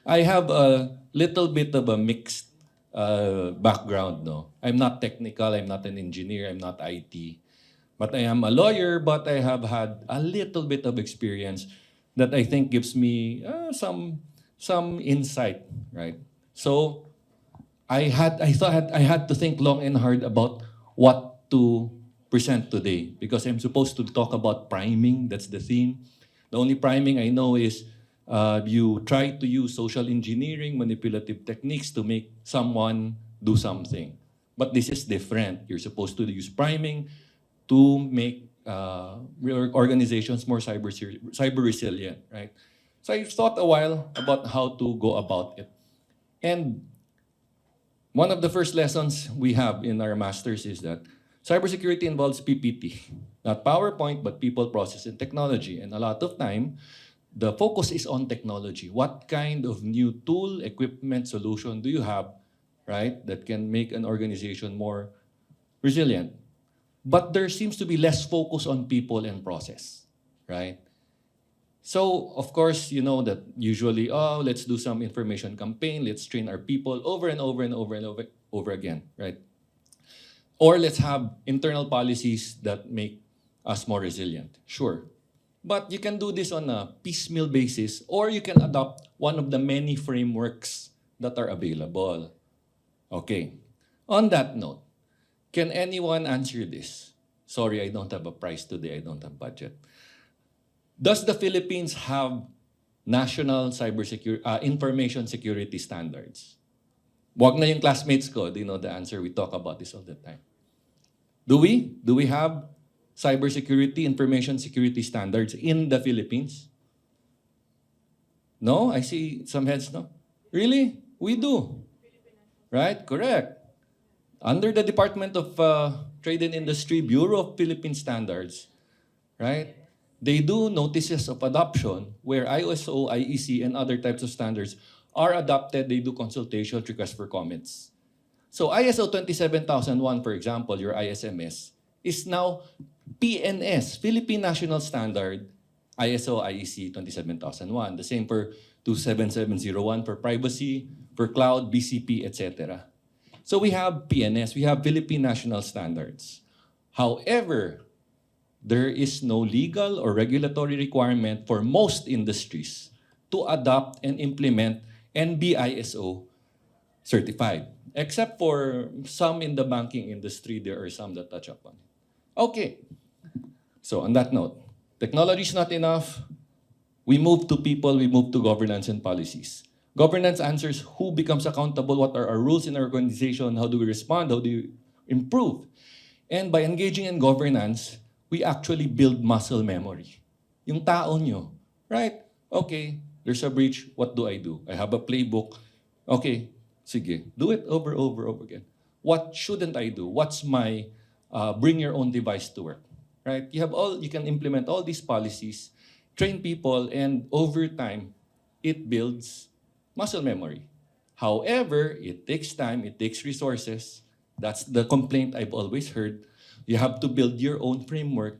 I have a little bit of a mixed background. No, I'm not technical. I'm not an engineer. I'm not IT. But I am a lawyer. But I have had a little bit of experience that I think gives me some insight, right? So I had to think long and hard about what to present today because I'm supposed to talk about priming. That's the theme. The only priming I know is you try to use social engineering, manipulative techniques to make someone do something. But this is different. You're supposed to use priming to make organizations more cyber resilient, right? So I thought a while about how to go about it. And one of the first lessons we have in our masters is that cybersecurity involves PPT, not PowerPoint, but people, process, and technology. And a lot of time, the focus is on technology. What kind of new tool, equipment, solution do you have, right, that can make an organization more resilient? But there seems to be less focus on people and process, right? So, of course, you know that usually, oh, let's do some information campaign, let's train our people over and over and over and over again, right? Or let's have internal policies that make us more resilient. Sure. But you can do this on a piecemeal basis, or you can adopt one of the many frameworks that are available. Okay. On that note, can anyone answer this? Sorry, I don't have a prize today. I don't have budget. Does the Philippines have national information security standards? Wag na yung classmates ko, they know the answer. We talk about this all the time. Do we? Do we have cybersecurity, information security standards in the Philippines? No? I see some heads, no? Really? We do. Right? Correct. Under the Department of Trade and Industry, Bureau of Philippine Standards, right? They do notices of adoption where ISO, IEC, and other types of standards are adopted. They do consultation, requests for comments. So ISO 27001, for example, your ISMS, is now PNS, Philippine National Standard, ISO, IEC 27001. The same for 27701 for privacy, for cloud, BCP, etc. So we have PNS, we have Philippine National Standards. However, there is no legal or regulatory requirement for most industries to adopt and implement and be ISO certified. Except for some in the banking industry, there are some that touch upon. Okay, so on that note, technology is not enough. We move to people, we move to governance and policies. Governance answers who becomes accountable, what are our rules in our organization, how do we respond, how do we improve. And by engaging in governance, we actually build muscle memory. Yung tao nyo, right? Okay, there's a breach, what do? I have a playbook. Okay, sige, do it over again. What shouldn't I do? What's my bring your own device to work, right? You can implement all these policies, train people, and over time, it builds muscle memory. However, it takes time, it takes resources. That's the complaint I've always heard. You have to build your own framework.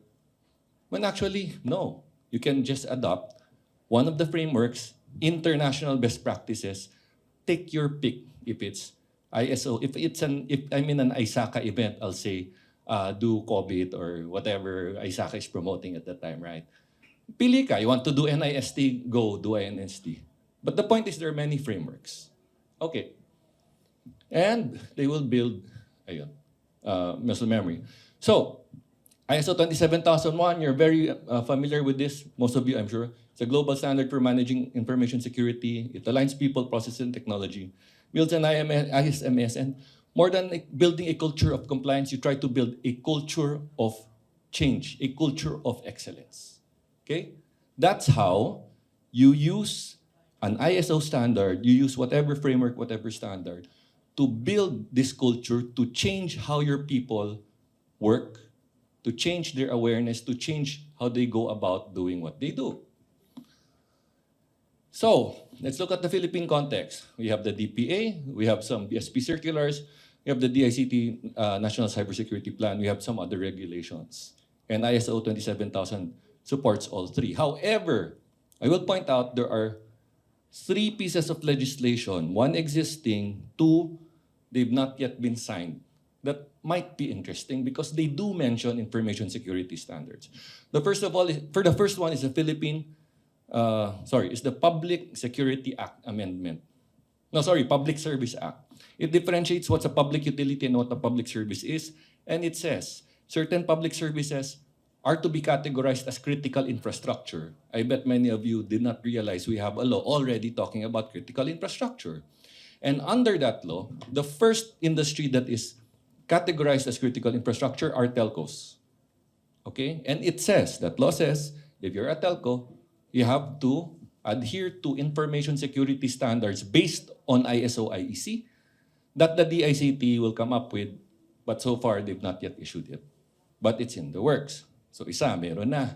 When actually, no. You can just adopt one of the frameworks, international best practices. Take your pick. If it's ISO, if I'm in an ISACA event, I'll say, do COVID or whatever ISACA is promoting at that time, right? Pili ka. You want to do NIST? Go, do NIST. But the point is there are many frameworks. Okay. And they will build muscle memory. So, ISO 27001, you're very familiar with this. Most of you, I'm sure. It's a global standard for managing information security. It aligns people, process, and technology. Builds an ISMS. And more than building a culture of compliance, you try to build a culture of change, a culture of excellence. Okay? That's how you use an ISO standard, you use whatever framework, whatever standard, to build this culture, to change how your people work, to change their awareness, to change how they go about doing what they do. So, let's look at the Philippine context. We have the DPA, we have some BSP circulars, we have the DICT National Cybersecurity Plan, we have some other regulations. And ISO 27000 supports all three. However, I will point out there are 3 pieces of legislation, 1 existing, 2 they've not yet been signed. That might be interesting because they do mention information security standards. The first of all, for the first one is the is the Public Security Act Amendment. No, sorry, Public Service Act. It differentiates what's a public utility and what a public service is, and it says certain public services are to be categorized as critical infrastructure. I bet many of you did not realize we have a law already talking about critical infrastructure. And under that law, the first industry that is categorized as critical infrastructure are telcos. Okay? And it says, that law says, if you're a telco, you have to adhere to information security standards based on ISO IEC that the DICT will come up with, but so far they've not yet issued it. But it's in the works. So isa, meron na.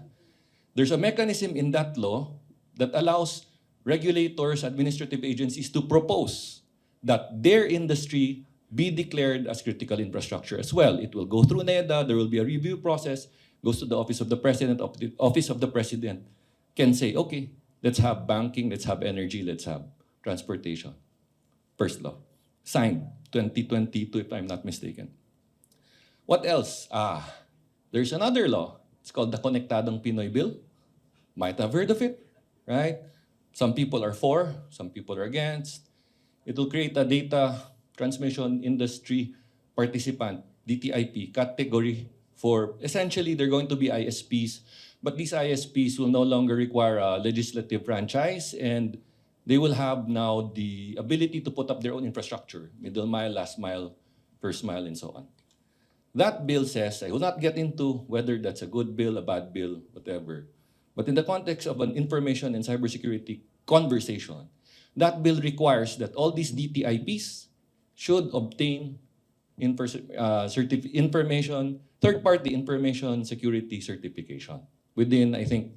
There's a mechanism in that law that allows regulators, administrative agencies to propose that their industry be declared as critical infrastructure as well. It will go through NEDA, there will be a review process, goes to the Office of the President, Office of the President can say, okay, let's have banking, let's have energy, let's have transportation. First law. Signed 2022, if I'm not mistaken. What else? There's another law. It's called the Konektadong Pinoy Bill. Might have heard of it, right? Some people are for, some people are against. It will create a data transmission industry participant, DTIP, category for, essentially they're going to be ISPs, but these ISPs will no longer require a legislative franchise and they will have now the ability to put up their own infrastructure, middle mile, last mile, first mile, and so on. That bill says, I will not get into whether that's a good bill, a bad bill, whatever. But in the context of an information and cybersecurity conversation, that bill requires that all these DTIPs should obtain third-party information security certification within, I think,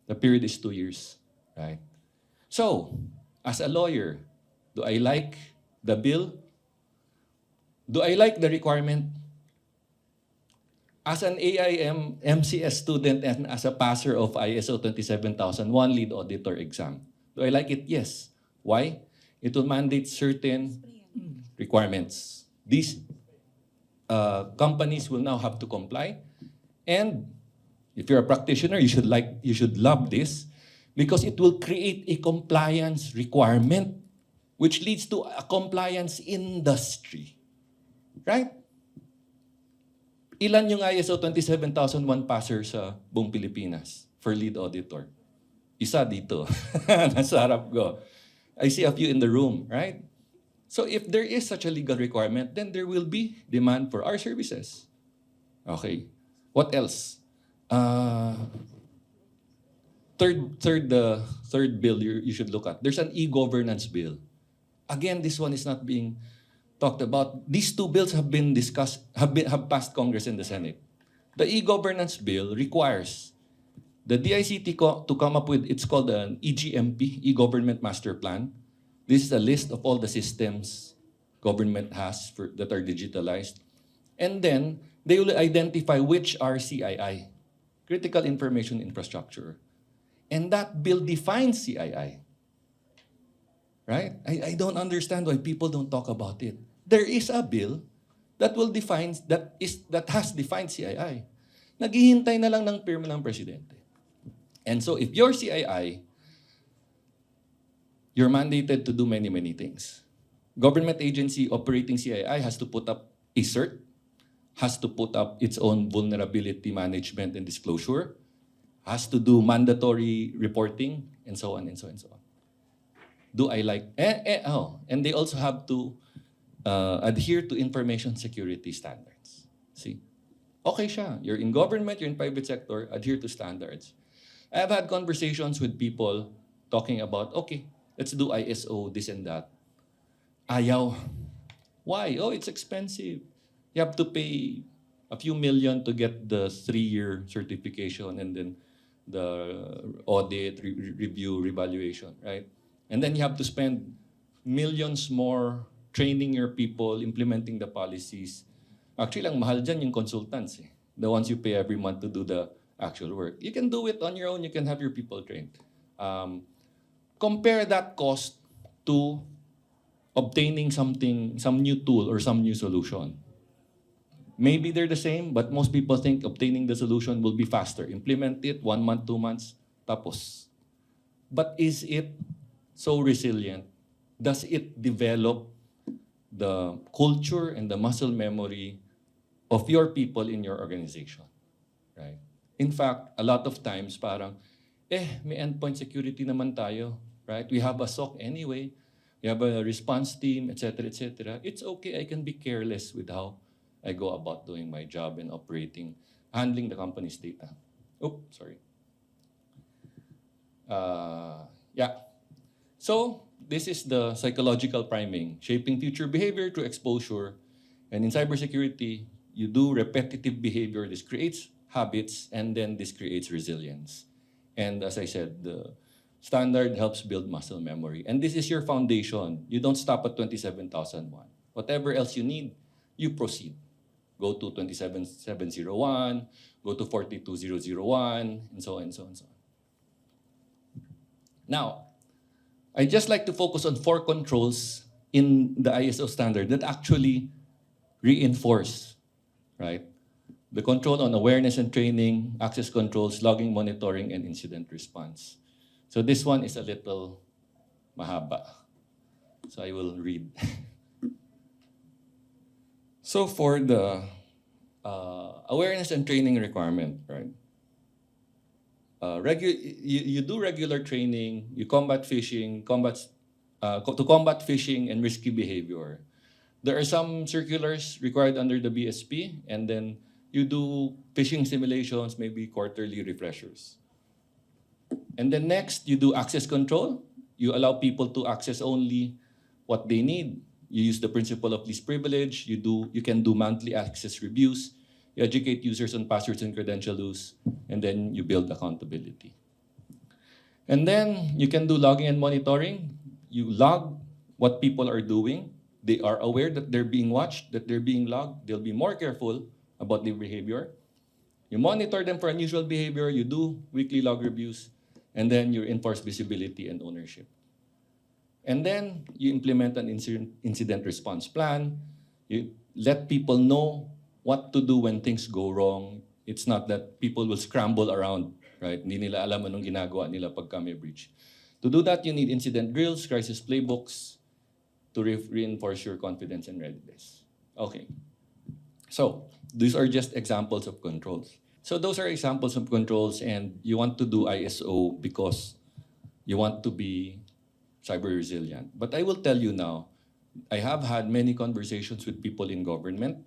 the period is 2 years, right? So, as a lawyer, do I like the bill? Do I like the requirement? As an AIM MCS student and as a passer of ISO 27001 lead auditor exam, do I like it? Yes. Why? It will mandate certain requirements. These companies will now have to comply. And if you're a practitioner, you should love this because it will create a compliance requirement which leads to a compliance industry. Right? Ilan yung ISO 27001 passer sa buong Pilipinas for lead auditor? Isa dito. Nasa harap ko. I see a few in the room, right? So if there is such a legal requirement, then there will be demand for our services. Okay. What else? Third bill you should look at. There's an e-governance bill. Again, this one is not being talked about. These 2 bills have been discussed, have passed Congress and the Senate. The e-governance bill requires the DICT to come up with, it's called an EGMP, e-government master plan. This is a list of all the systems government has that are digitalized. And then they will identify which are CII, critical information infrastructure. And that bill defines CII. Right? I don't understand why people don't talk about it. There is a bill that will define, that has defined CII. Naghihintay na lang ng pirma ng presidente. And so if you're CII, you're mandated to do many, many things. Government agency operating CII has to put up a cert, has to put up its own vulnerability management and disclosure, has to do mandatory reporting, and so on and so on and so on. Do I like, and they also have to adhere to information security standards. See? Okay siya. You're in government, you're in private sector, adhere to standards. I've had conversations with people talking about, okay, let's do ISO, this and that. Ayaw. Why? Oh, it's expensive. You have to pay a few million to get the 3-year certification and then the audit, review, revaluation, right? And then you have to spend millions more training your people, implementing the policies. Actually, ang mahal dyan yung consultants. The ones you pay every month to do the actual work. You can do it on your own. You can have your people trained. compare that cost to obtaining something, some new tool or some new solution. Maybe they're the same, but most people think obtaining the solution will be faster. Implement it 1 month, 2 months, tapos. But is it so resilient? Does it develop the culture and the muscle memory of your people in your organization? Right? In fact, a lot of times parang, may endpoint security naman tayo. Right? We have a SOC anyway. We have a response team, etc., etc. It's okay, I can be careless with how I go about doing my job and operating, handling the company's data. Oh, sorry. Yeah. So, this is the psychological priming, shaping future behavior through exposure. And in cybersecurity, you do repetitive behavior. This creates habits, and then this creates resilience. And as I said, the standard helps build muscle memory. And this is your foundation. You don't stop at 27,001. Whatever else you need, you proceed. Go to 27,701, go to 42,001, and so on and so on and so on. Now, I just like to focus on 4 controls in the ISO standard that actually reinforce, right? The control on awareness and training, access controls, logging, monitoring, and incident response. So this one is a little mahaba. So I will read. So for the awareness and training requirement, right? You do regular training, you combat phishing, to combat phishing and risky behavior. There are some circulars required under the BSP, and then you do phishing simulations, maybe quarterly refreshers. And then next, you do access control. You allow people to access only what they need. You use the principle of least privilege. You can do monthly access reviews. You educate users on passwords and credential use, and then you build accountability. And then you can do logging and monitoring. You log what people are doing. They are aware that they're being watched, that they're being logged. They'll be more careful about their behavior. You monitor them for unusual behavior. You do weekly log reviews. And then you enforce visibility and ownership. And then you implement an incident response plan. You let people know what to do when things go wrong. It's not that people will scramble around, right? Hindi nila alam anong ginagawa nila pagka may breach. To do that, you need incident drills, crisis playbooks to reinforce your confidence and readiness. Okay. So these are just examples of controls. So those are examples of controls, and you want to do ISO because you want to be cyber resilient. But I will tell you now, I have had many conversations with people in government,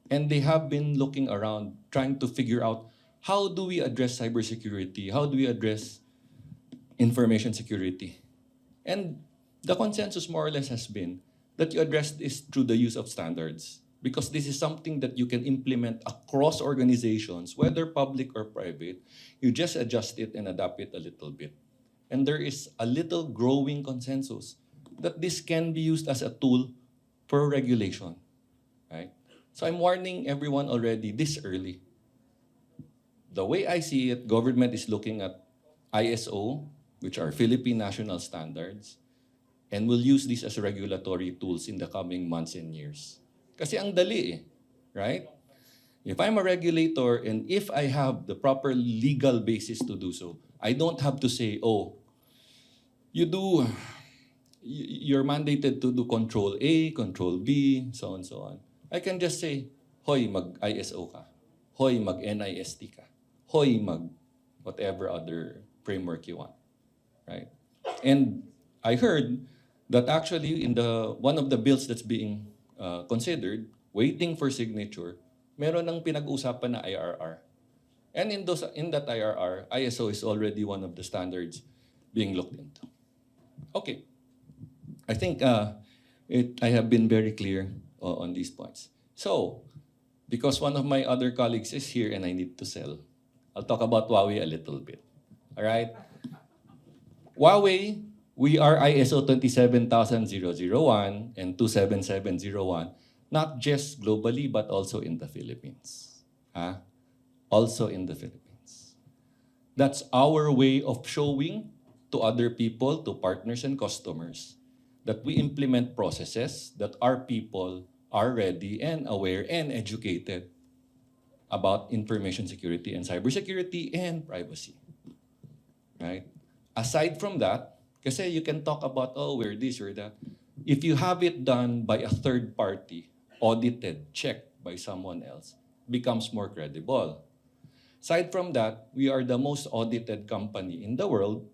and they have been looking around trying to figure out how do we address cybersecurity? How do we address information security? And the consensus more or less has been that you address this through the use of standards, because this is something that you can implement across organizations, whether public or private. You just adjust it and adapt it a little bit. And there is a little growing consensus that this can be used as a tool for regulation, right? So I'm warning everyone already this early. The way I see it, government is looking at ISO, which are Philippine national standards, and will use these as regulatory tools in the coming months and years. Kasi ang dali right? If I'm a regulator and if I have the proper legal basis to do so, I don't have to say, oh, you're mandated to do control A, control B, so on, so on. I can just say, hoy, mag-ISO ka. Hoy, mag-NIST ka. Hoy, whatever other framework you want, right? And I heard that actually in one of the bills that's being considered, waiting for signature, meron ng pinag-usapan na IRR. And in that IRR, ISO is already one of the standards being looked into. Okay. I think I have been very clear on these points. So, because one of my other colleagues is here and I need to sell, I'll talk about Huawei a little bit. All right? Huawei, we are ISO 27001 and 27701, not just globally, but also in the Philippines. Also in the Philippines. That's our way of showing to other people, to partners and customers, that we implement processes that our people are ready and aware and educated about information security and cybersecurity and privacy, right? Aside from that, kasi you can talk about, oh, we're this or that. If you have it done by a third party, audited, checked by someone else, becomes more credible. Aside from that, we are the most audited company in the world,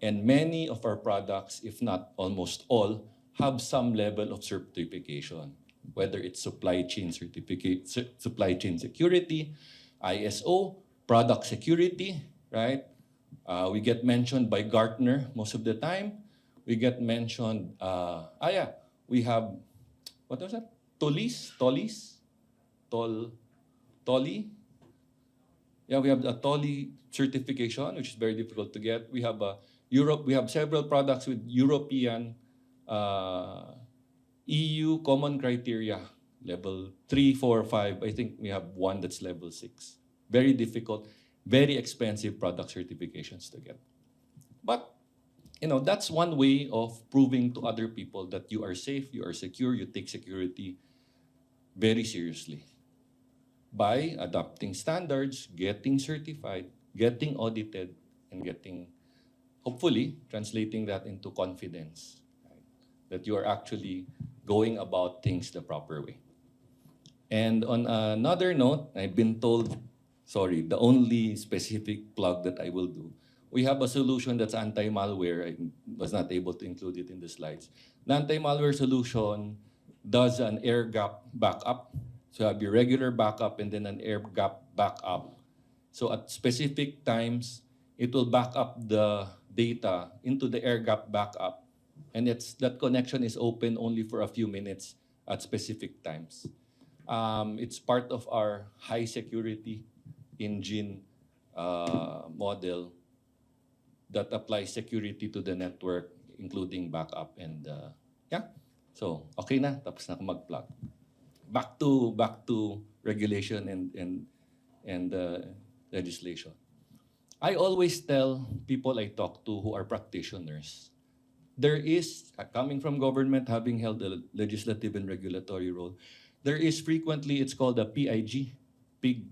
and many of our products, if not almost all, have some level of certification, whether it's supply chain certificate, supply chain security, ISO, product security, right? We get mentioned by Gartner most of the time. We get mentioned, we have, what was that? Tolly. Yeah, we have a Tolly certification, which is very difficult to get. We have we have several products with European, EU common criteria, level 3, 4, 5. I think we have one that's level 6. Very difficult, very expensive product certifications to get. But, that's one way of proving to other people that you are safe, you are secure, you take security very seriously. By adopting standards, getting certified, getting audited, and hopefully, translating that into confidence, right? That you are actually going about things the proper way. And on another note, I've been told, the only specific plug that I will do, we have a solution that's anti-malware. I was not able to include it in the slides. The anti-malware solution does an air gap backup. So you have your regular backup and then an air gap backup. So at specific times, it will back up the data into the air gap backup. And that connection is open only for a few minutes at specific times. It's part of our high security engine model that applies security to the network, including backup. And so okay na, tapos na ako mag-plug. Back to regulation and legislation. I always tell people I talk to who are practitioners, there is, coming from government, having held a legislative and regulatory role, there is frequently, it's called a PIG, PIG,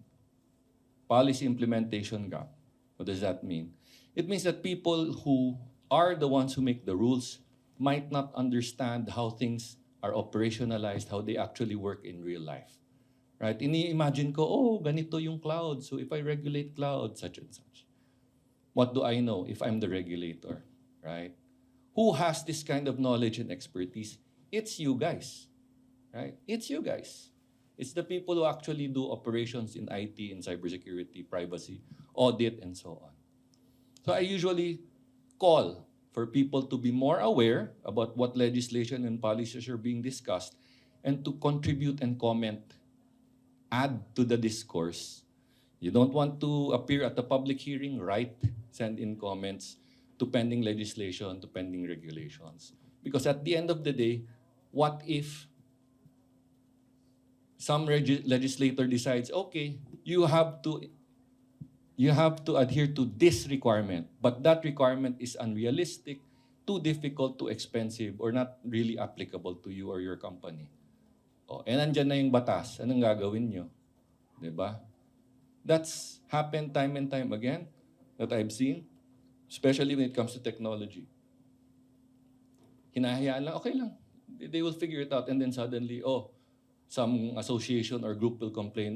Policy Implementation Gap. What does that mean? It means that people who are the ones who make the rules might not understand how things are operationalized, how they actually work in real life. Right? Ini-imagine ko, ganito yung cloud. So if I regulate cloud, such and such. What do I know if I'm the regulator? Right? Who has this kind of knowledge and expertise? It's you guys. Right? It's you guys. It's the people who actually do operations in IT, in cybersecurity, privacy, audit, and so on. So I usually call for people to be more aware about what legislation and policies are being discussed and to contribute and comment, add to the discourse. You don't want to appear at a public hearing, write, send in comments to pending legislation, to pending regulations. Because at the end of the day, what if some legislator decides, okay, you have to adhere to this requirement, but that requirement is unrealistic, too difficult, too expensive, or not really applicable to you or your company. Nandyan na yung batas. Anong gagawin nyo? Diba? That's happened time and time again that I've seen, especially when it comes to technology. Hinahayaan lang, okay lang. They will figure it out, and then suddenly, some association or group will complain,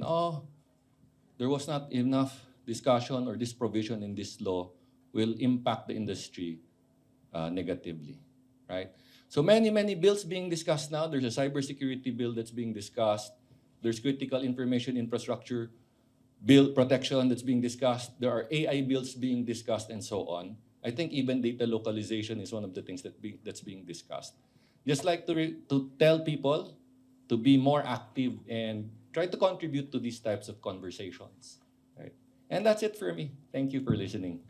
there was not enough discussion or this provision in this law will impact the industry negatively, right? So many bills being discussed now. There's a cybersecurity bill that's being discussed. There's critical information infrastructure bill protection that's being discussed. There are AI bills being discussed and so on. I think even data localization is one of the things that's being discussed. Just like to tell people to be more active and try to contribute to these types of conversations. Right? And that's it for me. Thank you for listening.